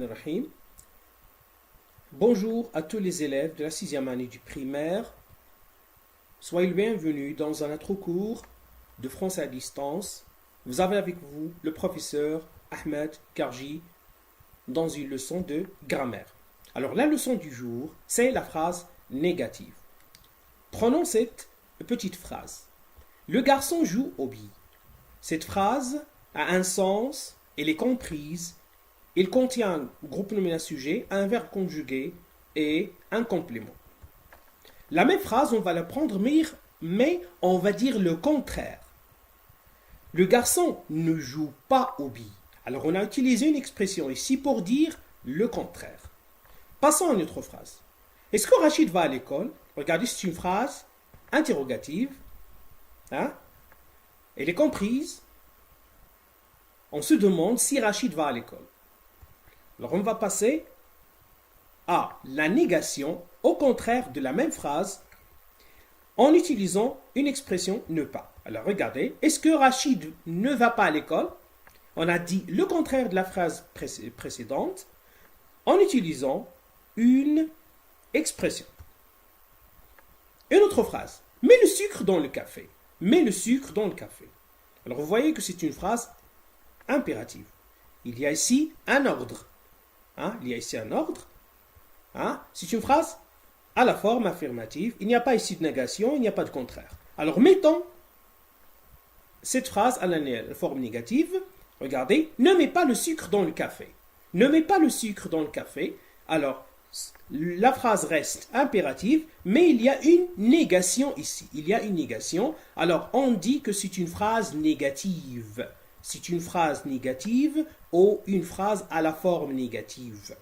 Rahim. Bonjour à tous les élèves de la 6e année du primaire. Soyez le bienvenus dans un autre cours de français à distance. Vous avez avec vous le professeur Ahmed Karji dans une leçon de grammaire. Alors la leçon du jour, c'est la phrase négative. Prenons cette petite phrase. Le garçon joue au billes. Cette phrase a un sens, elle est comprise. Il contient un groupe nominal sujet, un verbe conjugué et un complément. La même phrase, on va la prendre, mais on va dire le contraire. Le garçon ne joue pas aux billes. Alors, on a utilisé une expression ici pour dire le contraire. Passons à une autre phrase. Est-ce que Rachid va à l'école? Regardez, c'est une phrase interrogative. Elle est comprise. On se demande si Rachid va à l'école. Alors, on va passer à la négation, au contraire de la même phrase, en utilisant une expression ne pas. Alors, regardez, est-ce que Rachid ne va pas à l'école? On a dit le contraire de la phrase précédente en utilisant une expression. Une autre phrase. Mets le sucre dans le café. Mets le sucre dans le café. Alors, vous voyez que c'est une phrase impérative. Il y a ici un ordre. Il y a ici un ordre. C'est une phrase à la forme affirmative. Il n'y a pas ici de négation, il n'y a pas de contraire. Alors, mettons cette phrase à la forme négative. Regardez, ne mets pas le sucre dans le café. Ne mets pas le sucre dans le café. Alors, la phrase reste impérative, mais il y a une négation ici. Il y a une négation. Alors, on dit que c'est une phrase négative. C'est une phrase négative ou une phrase à la forme négative.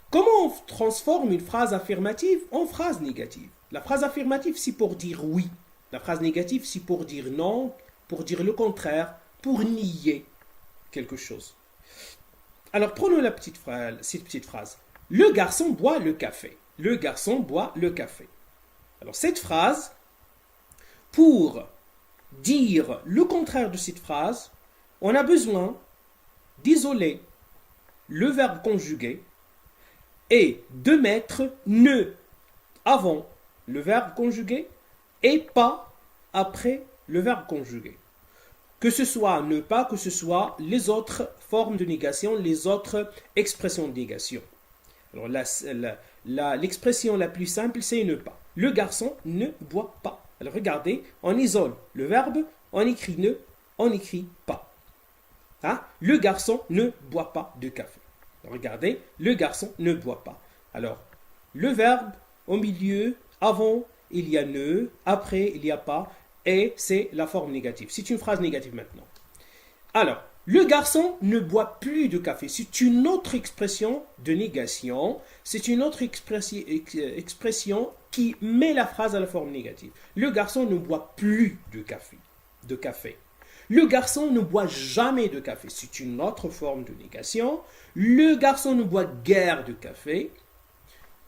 Comment on transforme une phrase affirmative en phrase négative? La phrase affirmative, c'est pour dire oui. La phrase négative, c'est pour dire non, pour dire le contraire, pour nier quelque chose. Alors, prenons cette petite phrase. Le garçon boit le café. Le garçon boit le café. Alors, cette phrase, pour dire le contraire de cette phrase, on a besoin d'isoler le verbe conjugué et de mettre ne avant le verbe conjugué et pas après le verbe conjugué. Que ce soit ne pas, que ce soit les autres formes de négation, les autres expressions de négation. Alors l'expression la plus simple, c'est ne pas. Le garçon ne boit pas. Alors regardez, on isole le verbe, on écrit ne, on écrit pas. Le garçon ne boit pas de café. Alors, regardez, le garçon ne boit pas. Alors, le verbe au milieu, avant, il y a ne, après, il n'y a pas, et c'est la forme négative. C'est une phrase négative maintenant. Alors, le garçon ne boit plus de café. C'est une autre expression de négation. C'est une autre expression qui met la phrase à la forme négative. Le garçon ne boit plus de café. Le garçon ne boit jamais de café. C'est une autre forme de négation. Le garçon ne boit guère de café.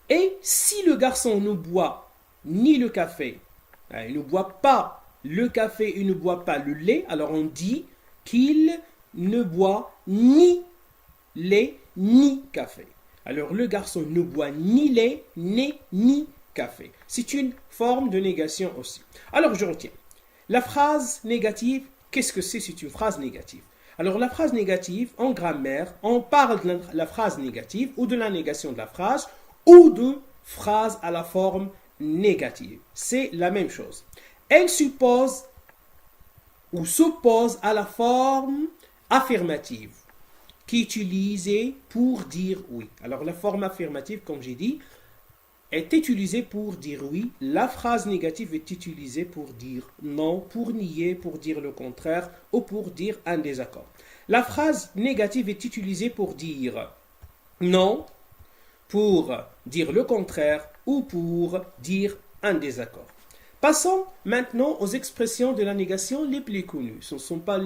Et si le garçon ne boit ni le café, il ne boit pas le café, il ne boit pas le lait, alors on dit qu'il ne boit ni lait ni café. Alors le garçon ne boit ni lait ni café. C'est une forme de négation aussi. Alors je retiens. La phrase négative, qu'est-ce que c'est? C'est une phrase négative. Alors la phrase négative, en grammaire, on parle de la phrase négative ou de la négation de la phrase ou de phrase à la forme négative. C'est la même chose. Elle suppose ou s'oppose à la forme affirmative qui est utilisée pour dire oui. Alors la forme affirmative, comme j'ai dit, est utilisée pour dire oui. La phrase négative est utilisée pour dire non, pour nier, pour dire le contraire ou pour dire un désaccord. La phrase négative est utilisée pour dire non, pour dire le contraire ou pour dire un désaccord. Passons maintenant aux expressions de la négation les plus connues. Ce ne sont pas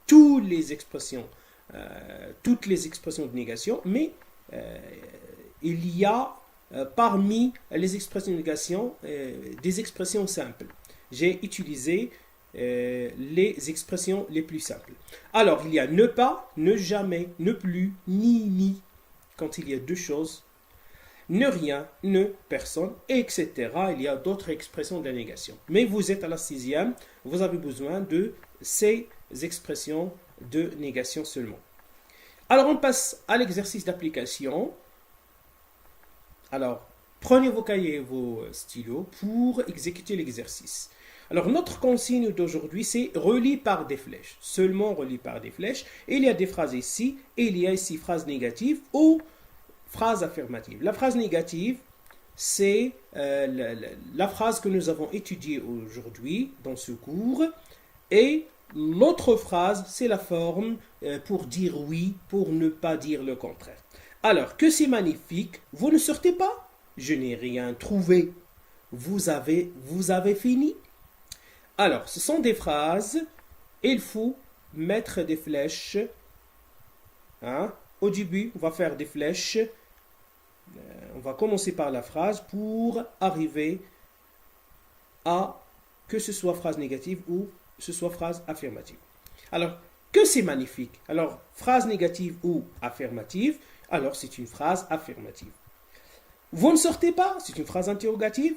toutes les expressions de négation, mais il y a parmi les expressions de négation des expressions simples. J'ai utilisé les expressions les plus simples. Alors, il y a ne pas, ne jamais, ne plus, ni, quand il y a deux choses, ne rien, ne personne, etc. Il y a d'autres expressions de la négation. Mais vous êtes à la sixième, vous avez besoin de ces expressions de négation seulement. Alors, on passe à l'exercice d'application. Alors, prenez vos cahiers et vos stylos pour exécuter l'exercice. Alors, notre consigne d'aujourd'hui, c'est relis par des flèches. Seulement relis par des flèches. Et il y a des phrases ici, et il y a ici phrases négatives ou phrases affirmatives. La phrase négative, c'est la phrase que nous avons étudiée aujourd'hui dans ce cours. Et l'autre phrase, c'est la forme pour dire oui, pour ne pas dire le contraire. Alors, que c'est magnifique, vous ne sortez pas? Je n'ai rien trouvé. Vous avez fini? Alors, ce sont des phrases, et il faut mettre des flèches. Au début, on va faire des flèches. On va commencer par la phrase pour arriver à que ce soit phrase négative ou ce soit phrase affirmative. Alors, que c'est magnifique? Alors, phrase négative ou affirmative, alors c'est une phrase affirmative. Vous ne sortez pas? C'est une phrase interrogative.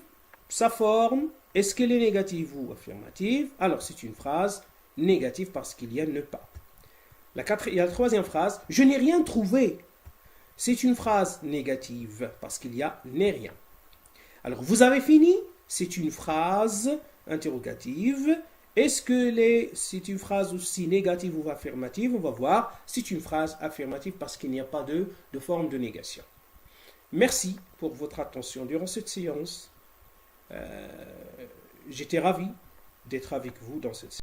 Sa forme, est-ce qu'elle est négative ou affirmative? Alors, c'est une phrase négative parce qu'il y a ne pas. La troisième phrase, je n'ai rien trouvé. C'est une phrase négative parce qu'il y a n'est rien. Alors, vous avez fini? C'est une phrase interrogative. Est-ce que c'est une phrase aussi négative ou affirmative? On va voir. C'est une phrase affirmative parce qu'il n'y a pas de forme de négation. Merci pour votre attention durant cette séance. J'étais ravi d'être avec vous dans cette séance.